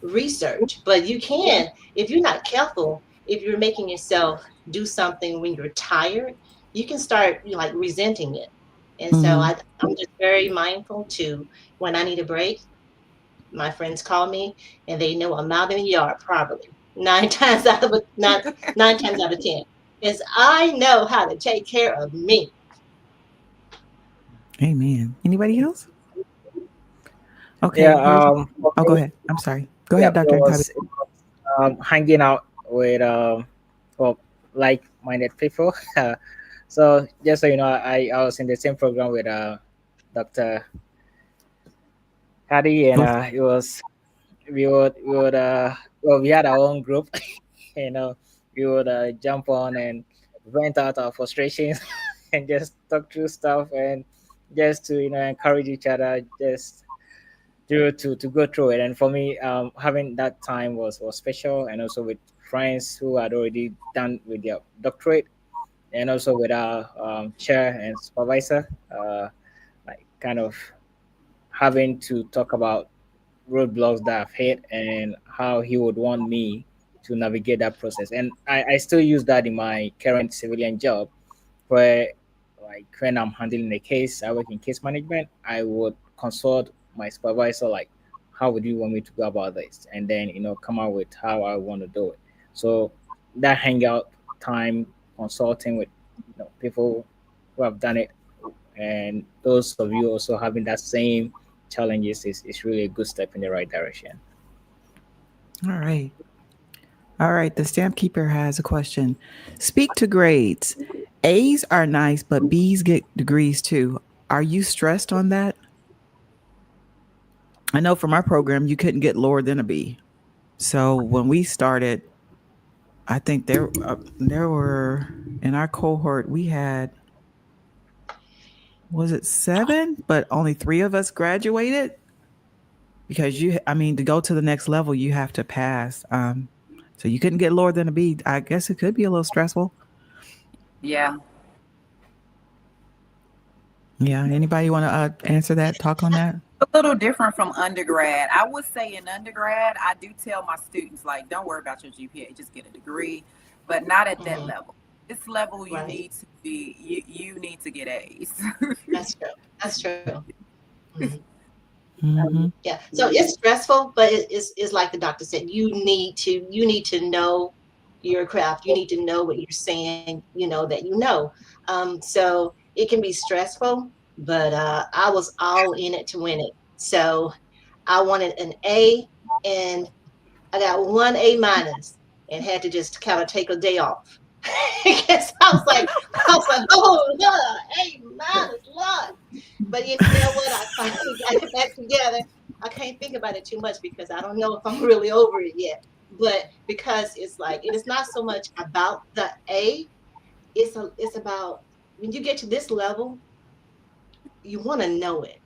research. But you can, if you're not careful, if you're making yourself do something when you're tired, you can start like resenting it. And so I'm just very mindful to when I need a break, my friends call me and they know I'm out in the yard probably nine times out of 10. Is I know how to take care of me. Amen. Anybody else? Yeah. Okay, here's. For Oh, go me, ahead. I'm sorry. Go yeah, ahead, Dr. Nkabi. it was hanging out with well, like-minded people. So just so you know, I was in the same program with Dr. Hadi, and it was we would well, we had our own group. you know, we would jump on and vent out our frustrations and just talk through stuff, and just to encourage each other, just to go through it. And for me, having that time was special, and also with friends who had already done with their doctorate, and also with our chair and supervisor, like kind of having to talk about roadblocks that I've hit and how he would want me to navigate that process. And I still use that in my current civilian job, where like when I'm handling a case, I work in case management, I would consult my supervisor, like, how would you want me to go about this? And then, come out with how I want to do it. So that hangout time, consulting with people who have done it, and those of you also having that same challenges, is really a good step in the right direction. All right. All right. The stamp keeper has a question. Speak to grades. A's are nice, but B's get degrees too. Are you stressed on that? I know from our program, you couldn't get lower than a B. So when we started, I think there were in our cohort we had, was it 7, but only 3 of us graduated because I mean, to go to the next level, you have to pass. So you couldn't get lower than a B. I guess it could be a little stressful. Yeah. Yeah. Anybody want to answer that? Talk on that? A little different from undergrad. I would say in undergrad, I do tell my students, like, don't worry about your GPA, just get a degree, but not at that Hmm. level. This level, you Right. need to be, you need to get A's. That's true. That's true. Mhm. Mm-hmm. Yeah. So it's stressful, but it's like the doctor said. You need to know your craft. You need to know what you're saying. You know that you know. So it can be stressful, but I was all in it to win it. So I wanted an A, and I got one A minus, and had to just kind of take a day off. Because I was like, oh Lord, A minus, Lord. But you know what? I finally got it back together. I can't think about it too much because I don't know if I'm really over it yet. But because it's like it is not so much about the A. It's about when you get to this level, you want to know it.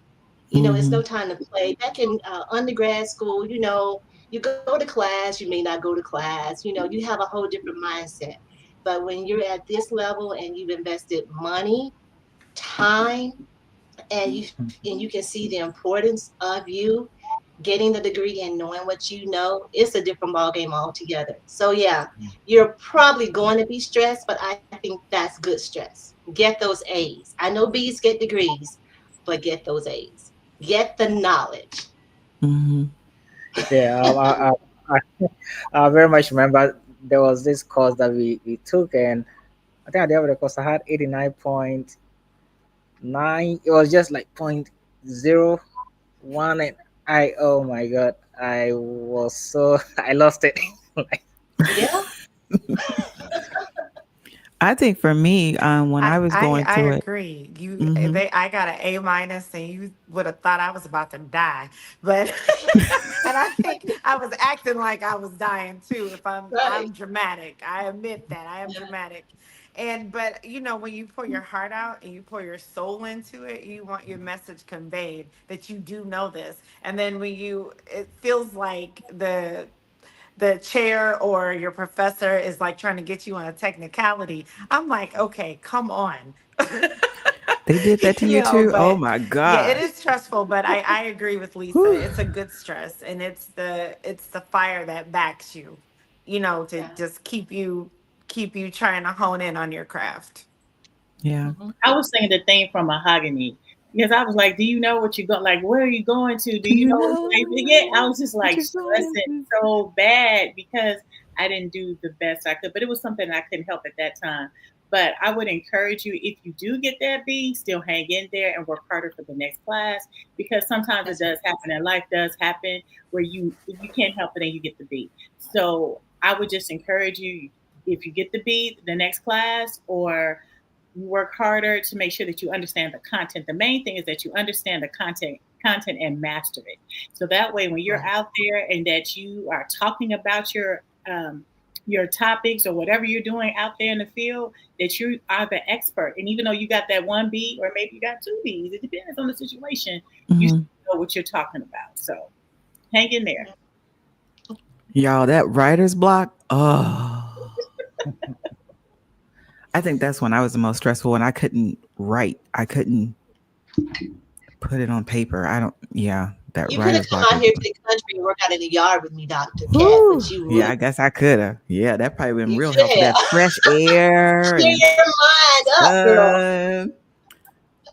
It's Mm-hmm. no time to play. Back in undergrad school, you go to class, you may not go to class. You have a whole different mindset. But when you're at this level and you've invested money, time, and you can see the importance of you getting the degree and knowing what you know, it's a different ballgame altogether. So yeah, you're probably going to be stressed, but I think that's good stress. Get those A's. I know B's get degrees, but get those A's. Get the knowledge. Mm-hmm. Yeah, I very much remember there was this course that we took, and I think at the end of the course I had 89.9. It was just like 0.01, and oh my god, I was so I lost it. Like, Yeah. I think for me, when I was going I through it, agree. mm-hmm. I got an A minus, and you would have thought I was about to die, but and I think I was acting like I was dying too. If I'm Right. dramatic, I admit that I am Yeah. dramatic. And but when you pour your heart out and you pour your soul into it, you want your message conveyed that you do know this. And then it feels like the chair or your professor is like trying to get you on a technicality. I'm like, okay, come on. They did that to you too. Oh But my yeah, it gosh. is stressful, but I agree with Lisa. Whew. It's a good stress, and it's the fire that backs you, to Yeah. just keep you trying to hone in on your craft. Yeah. Hmm. I was singing the theme from Mahogany because I was like, "Do you know what you're going? Like, where are you going to? Do Do you you know what know you're like?" Yeah, I was just what like you're going stressing to? so bad because I didn't do the best I could, but it was something I couldn't help at that time. But I would encourage you, if you do get that B, still hang in there and work harder for the next class, because sometimes it That's right. does happen and life does happen where you can't help it and you get the B. So I would just encourage you, if you get the B, the next class, or you work harder to make sure that you understand the content. The main thing is that you understand the content and master it. So that way, when you're Right. out there and that you are talking about your topics or whatever you're doing out there in the field, that you are the expert. And even though you got that one B or maybe you got two Bs, it depends on the situation. You Hmm. still know what you're talking about. So hang in there. Y'all, that writer's block. Oh, I think that's when I was the most stressful when I couldn't write. I couldn't put it on paper. I don't, yeah, that You could have writer's come block out is, here to the country and work out in the yard with me, Dr. Cat, whew, but you yeah, would I guess I could have. Yeah, that probably been you real could helpful. have. That fresh air Clear and your mind up, girl. sun.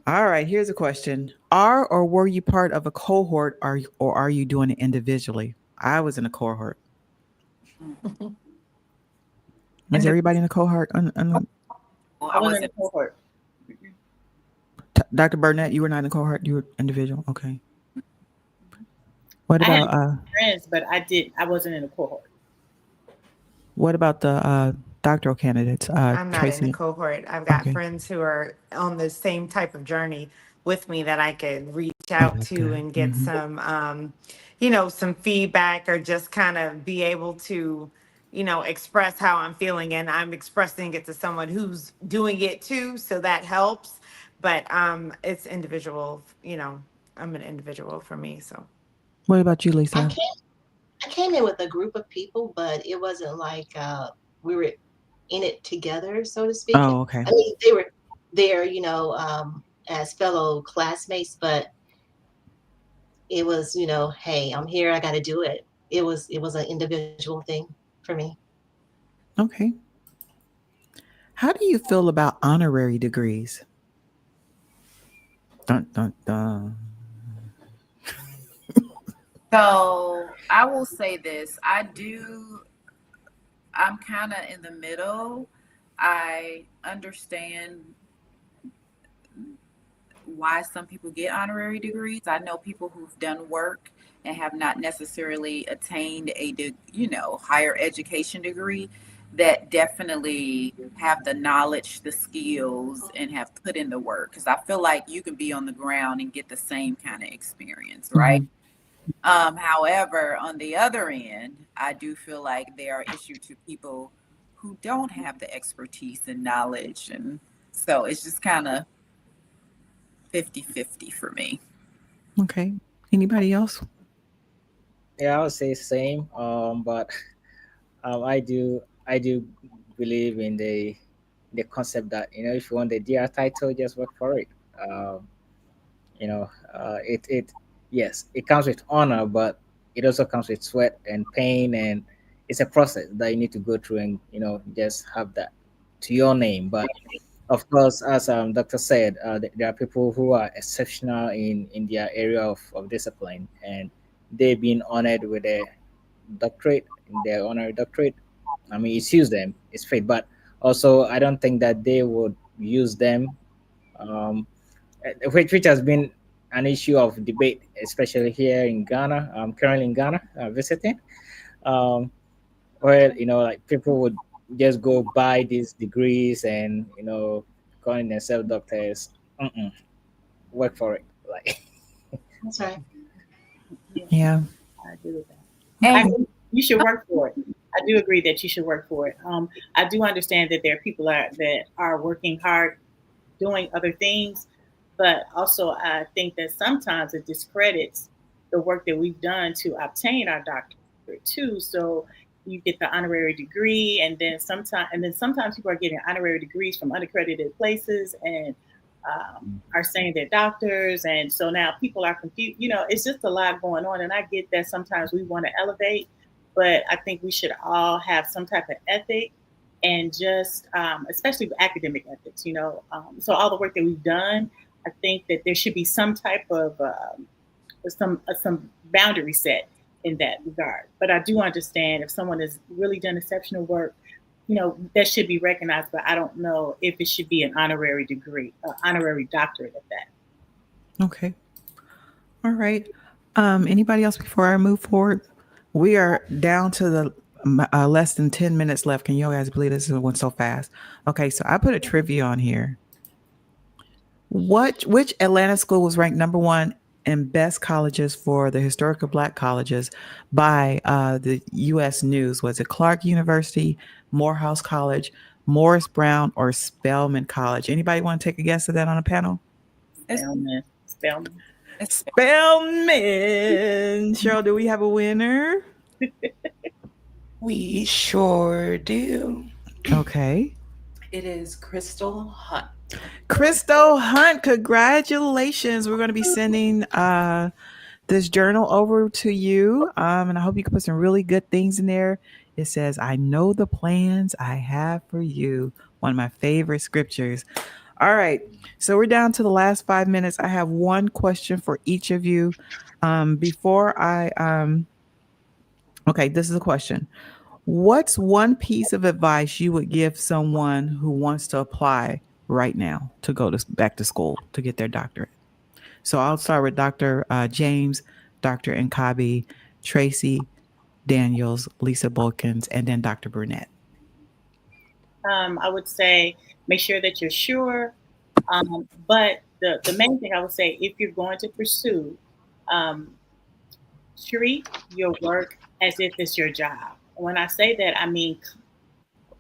All right, here's a question. Are or were you part of a cohort or are you doing it individually? I was in a cohort. And Was everybody in a cohort? I was in a cohort. Dr. Burnett, you were not in a cohort. You were individual. Okay. What I had about friends, but I wasn't in a cohort. the doctoral candidates? I'm not in a Tracy. cohort. I've got Okay. friends who are on the same type of journey with me that I could reach Oh, out that's to good. and get Hmm. some, some feedback or just kind of be able to, express how I'm feeling. And I'm expressing it to someone who's doing it too. So that helps. But it's individual, I'm an individual for me. So. What about you, I Lisa? came I came in with a group of people, but it wasn't like we were in it together, so to speak. Oh, okay. I mean, they were there, as fellow classmates, but it was, hey, I'm here, I got to do it. It was an individual thing for me. Okay. How do you feel about honorary degrees? Dun, dun, dun. So I will say this. I'm kind of in the middle. I understand why some people get honorary degrees. I know people who've done work and have not necessarily attained higher education degree that definitely have the knowledge, the skills, and have put in the work. Because I feel like you can be on the ground and get the same kind of experience, right? Mhm. However, on the other end, I do feel like there are issues to people who don't have the expertise and knowledge. And so it's just kind of 50-50 for me. Okay. Anybody else? Yeah, I would say same. But I do believe in the concept that if you want the DR title, just work for it. It yes, it comes with honor, but it also comes with sweat and pain, and it's a process that you need to go through, and just have that to your name. But of course, as doctor said, there are people who are exceptional in their area of discipline, and they've been honored with a doctorate, in their honorary doctorate. I mean, it suits them, it's fate, but also I don't think that they would use them, um, which has been an issue of debate, especially here in Ghana. I'm currently in Ghana visiting, um, where like people would just go buy these degrees and calling themselves doctors. Mm-mm, work for it, like. That's right. Yeah, Yeah. I agree with that. I And Okay. agree. You should work for it. I do agree that you should work for it. I do understand that there are people that are working hard doing other things, but also I think that sometimes it discredits the work that we've done to obtain our doctorate too. So you get the honorary degree, and then sometimes people are getting honorary degrees from unaccredited places and are saying they're doctors, and so now people are confused. It's just a lot going on, and I get that sometimes we want to elevate, but I think we should all have some type of ethic and just especially academic ethics. So all the work that we've done, I think that there should be some type of some boundary set in that regard. But I do understand if someone has really done exceptional work that should be recognized, but I don't know if it should be an honorary degree, honorary doctorate at that. Okay. All right. Anybody else before I move forward? We are down to the less than 10 minutes left. Can you guys believe this went so fast? Okay, so I put a trivia on here. Which Atlanta school was ranked number one in best colleges for the historical Black colleges by the U.S. News? Was it Clark University, Morehouse College, Morris Brown, or Spelman College? Anybody want to take a guess at that on a panel? It's, Spelman. it's Spelman. Cheryl, do we have a winner? We sure do. Okay. It is Crystal Hunt. Crystal Hunt, congratulations. We're going to be sending this journal over to you. And I hope you can put some really good things in there. It says, I know the plans I have for you. One of my favorite scriptures. All right. So we're down to the last 5 minutes. I have one question for each of you. Okay, this is a question. What's one piece of advice you would give someone who wants to apply right now to go back to school to get their doctorate? So I'll start with Dr. James, Dr. Nkabi, Tracy Daniels, Lisa Bulkins, and then Dr. Burnett. I would say make sure that you're sure. But the main thing I would say, if you're going to pursue, um, treat your work as if it's your job. When I say that, I mean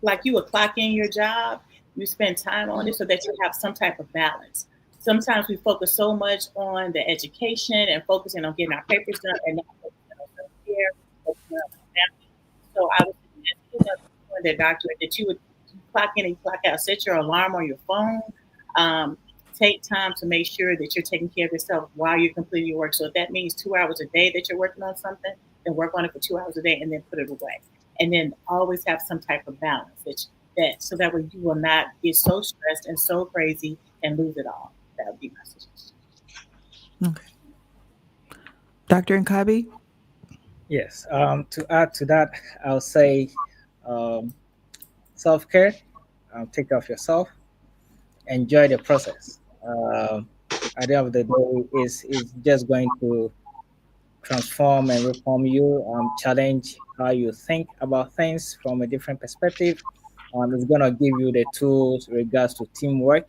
like you would clock in your job, you spend time on it so that you have some type of balance. Sometimes we focus so much on the education and focusing on getting our papers done and not focusing on self-care, focusing on our family. So I would suggest doing the doctorate that you would clock in and clock out, set your alarm on your phone. Take time to make sure that you're taking care of yourself while you're completing your work. So if that means 2 hours a day that you're working on something, then work on it for 2 hours a day and then put it away. And then always have some type of balance so that way you will not get so stressed and so crazy and lose it all. That would be my suggestion. Okay. Dr. Nkabi? Yes. To add to that, I'll say self care. Take care of yourself. Enjoy the process. At the end of the day, is just going to transform and reform you. Challenge how you think about things from a different perspective. It's gonna give you the tools regards to teamwork.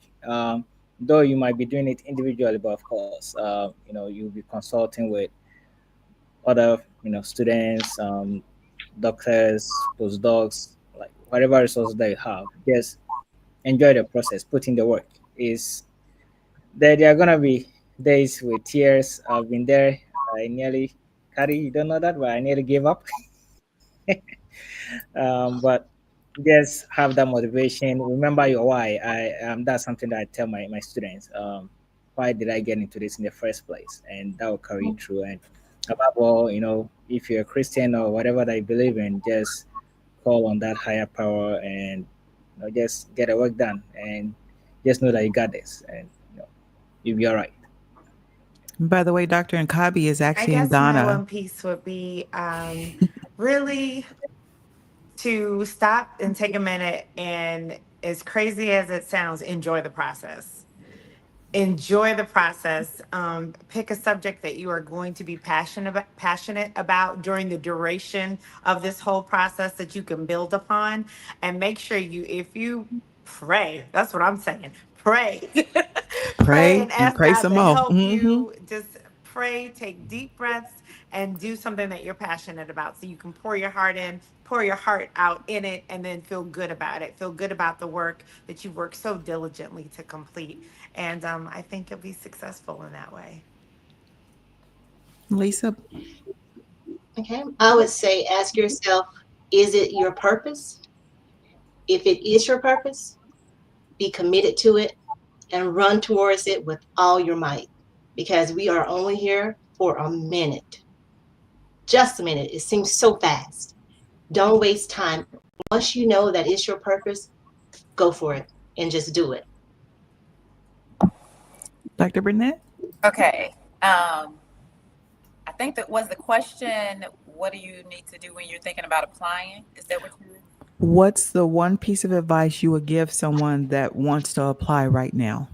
Though you might be doing it individually, but of course, you'll be consulting with other students, doctors, postdocs, like whatever resources that you have. Just enjoy the process, put in the work. Is there are gonna be days with tears. I've been there. I nearly, Carrie, you don't know that, but I nearly gave up. But just have that motivation. Remember your why. That's something that I tell my students. Why did I get into this in the first place? And that will carry you through. And above all, if you're a Christian or whatever that you believe in, just call on that higher power and just get the work done. And just know that you got this, and you'll be all right. By the way, Dr. Nkabi is I actually in guess my Ghana. one piece would be really to stop and take a minute and, as crazy as it sounds, enjoy the process. Enjoy the process. Pick a subject that you are going to be passionate about during the duration of this whole process that you can build upon, and make sure if you pray, that's what I'm saying. Pray, pray, Pray and and ask pray God some to more. help you. Just pray, take deep breaths, and do something that you're passionate about, so you can pour your heart in, pour your heart out in it, and then feel good about it. Feel good about the work that you worked so diligently to complete. And I think you'll be successful in that way. Lisa? Okay. I would say ask yourself, is it your purpose? If it is your purpose, be committed to it and run towards it with all your might, because we are only here for a minute. Just a minute. It seems so fast. Don't waste time. Once you know that it's your purpose, go for it and just do it. Dr. Burnett? okay. I think that was the question. What do you need to do when you're thinking about applying? Is that what you? What's the one piece of advice you would give someone that wants to apply right now?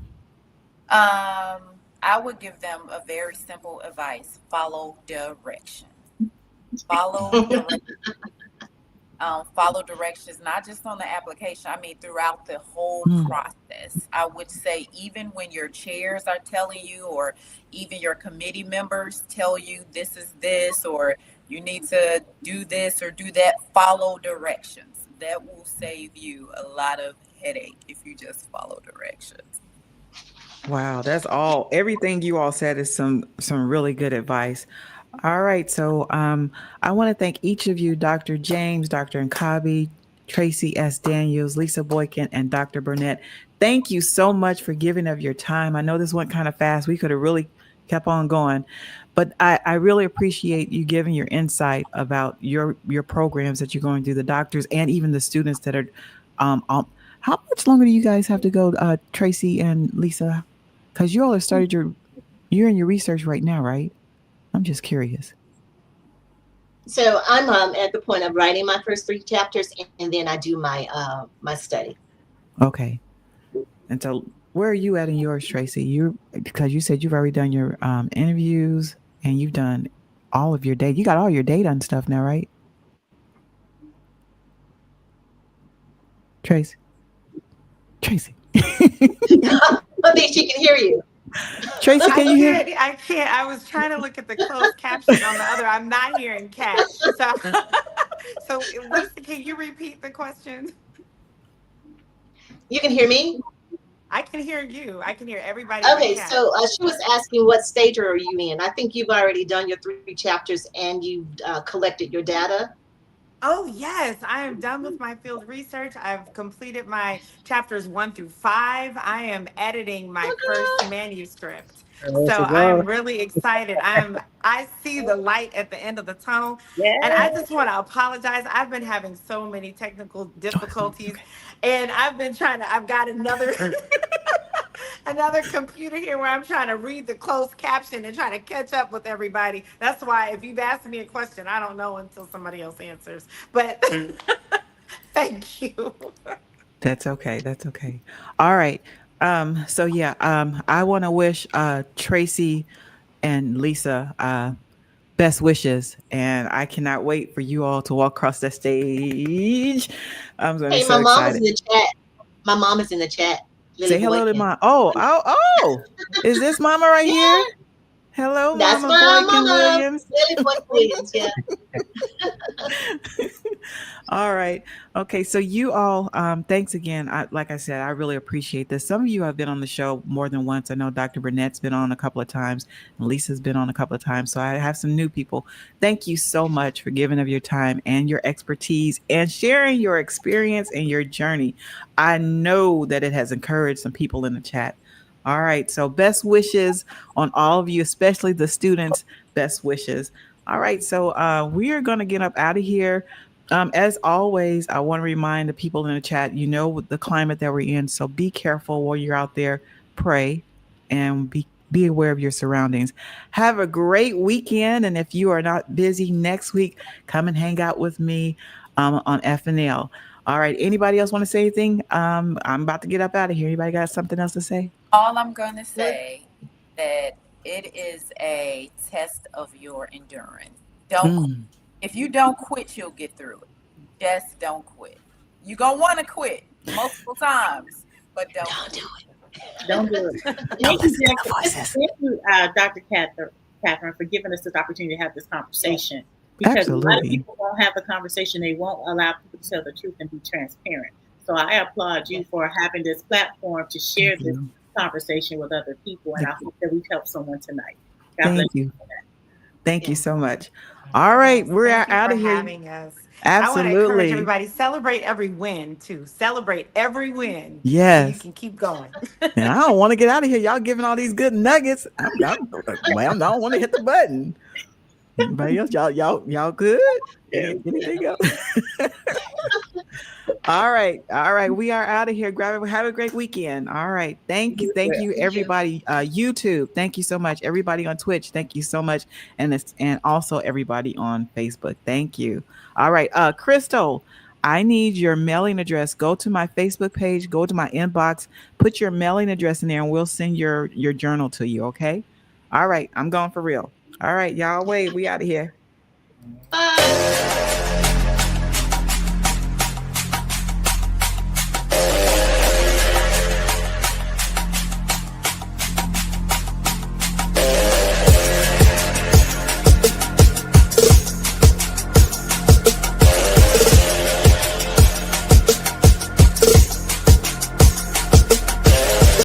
I would give them a very simple advice: follow directions. Follow directions. Follow directions, not just on the application. I mean, throughout the whole Mm. process. I would say, even when your chairs are telling you, or even your committee members tell you this is this, or you need to do this or do that, follow directions. That will save you a lot of headache if you just follow directions. Wow, that's all. Everything you all said is some really good advice. All right, so I want to thank each of you, Dr. James, Dr. Nkabi, Tracy S. Daniels, Lisa Boykin, and Dr. Burnett. Thank you so much for giving of your time. I know this went kind of fast. We could have really kept on going, but I really appreciate you giving your insight about your programs that you're going through, the doctors and even the students that are. Um, how much longer do you guys have to go, Tracy and Lisa? Because you all have started you're in your research right now, right? I'm just curious. So I'm at the point of writing my first three chapters, and then I do my study. Okay. And so where are you at in yours, Tracy? You because you said you've already done your interviews and you've done all of your data. You got all your data and stuff now, right? Tracy. Tracy. I think she can hear you. Tracy, I can you hear? can't. I can't. I was trying to look at the closed caption on the other. I'm not hearing Cat. So, so Lisa, can you repeat the question? You can hear me? I can hear you. I can hear everybody but Okay, Cat. so she was asking what stage are you in? I think you've already done your three chapters and you've collected your data. Oh, yes. I am done with my field research. I've completed my chapters 1 through 5. I am editing my first manuscript. There So you I'm go. really excited. I see the light at the end of the tunnel. And I Yeah. just want to apologize. I've been having so many technical Oh, it's difficulties. okay. And I've got another another computer here where I'm trying to read the closed caption and trying to catch up with everybody. That's why if you've asked me a question, I don't know until somebody else answers. But thank you. That's okay. That's okay. All right. So yeah, I want to wish Tracy and Lisa best wishes, and I cannot wait for you all to walk across that stage. I'm gonna be Hey, so my mom is excited. in the chat. My mom is in the chat. Lily Say hello to Boykin. my oh. Is this mama right here? Yeah, Hello, that's Mama my Boykin mama. Williams. Lily Boykin Williams. Yeah. All right. Okay. So you all, thanks again. Like I said, I really appreciate this. Some of you have been on the show more than once. I know Dr. Burnett's been on a couple of times, and Lisa's been on a couple of times. So I have some new people. Thank you so much for giving of your time and your expertise and sharing your experience and your journey. I know that it has encouraged some people in the chat. All right. So best wishes on all of you, especially the students. Best wishes. All right. So we are going to get up out of here. As always, I want to remind the people in the chat, you know, with the climate that we're in. So be careful while you're out there. Pray and be aware of your surroundings. Have a great weekend. And if you are not busy next week, come and hang out with me on FNL. All right. Anybody else want to say anything? I'm about to get up out of here. Anybody got something else to say? All I'm going to Look, say that it is a test of your endurance. Don't quit. Mm. If you don't quit, you'll get through it. Just don't quit. You're going to want to quit multiple times, but don't don't do quit. Don't do it. Don't Thank you, listen to the Jackie. voices. Thank you, Dr. Catherine, for giving us this opportunity to have this conversation. Because a lot of Absolutely. people won't have the conversation. They won't allow people to tell the truth and be transparent. So I applaud you for having this platform to share Thank this you. conversation with other people. And I hope that we've helped someone tonight. God bless Thank you. you. Thank you Yeah. so much. All right. Yes, We're thank you out for of here. having us. I want to encourage Absolutely. everybody, celebrate every win too. Celebrate every win so you Yes. can keep going. And I don't want to get out of here. Y'all giving all these good nuggets. Well, I don't want to hit the button. Anybody else? Y'all good? Yeah. Anything else? All right. All right. We are out of here. Grab it. Have a great weekend. All right. Thank you, You too. everybody. YouTube. Thank you so much. Everybody on Twitch. Thank you so much. And also everybody on Facebook. Thank you. All right. Crystal. I need your mailing address. Go to my Facebook page, go to my inbox, put your mailing address in there, and we'll send your journal to you. Okay. All right. I'm going for real. All right, y'all. Wait, we out of here. Bye.